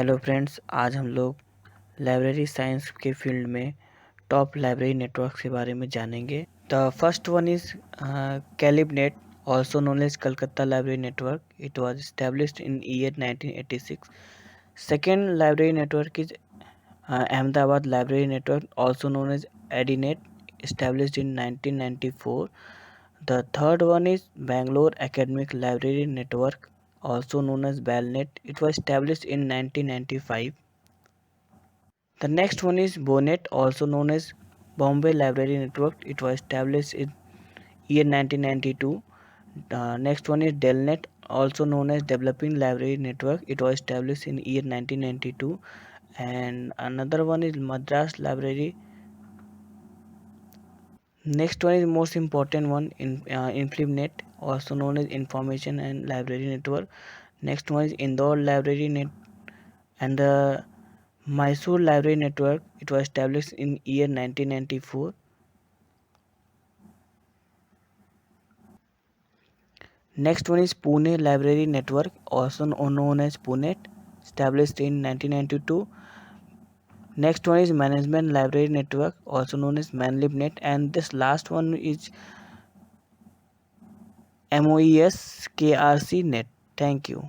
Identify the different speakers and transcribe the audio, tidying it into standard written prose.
Speaker 1: Hello friends, आज हम लोग लाइब्रेरी साइंस के फील्ड में टॉप लाइब्रेरी नेटवर्क के बारे में जानेंगे। The first one is CALIBNET, also known as Calcutta Library Network. It was established in year 1986. Second library network is Ahmedabad Library Network, also known as ADNet, established in 1994. The third one is Bangalore Academic Library Network, also known as BALNet. It was established in 1995. The next one is BONET, also known as Bombay Library Network. It was established in year 1992. Next one is DELNet, also known as Developing Library Network. It was established in year 1992. And another one is Madras Library. Next one is most important one in InfluNet, also known as Information and Library Network. Next one is Indore Library Net and the Mysore Library Network. It was established in year 1994. Next one is Pune Library Network, also known as PUNET, established in 1992. Next one is Management Library Network, also known as ManLibNet, and this last one is MOES KRC Net. Thank you.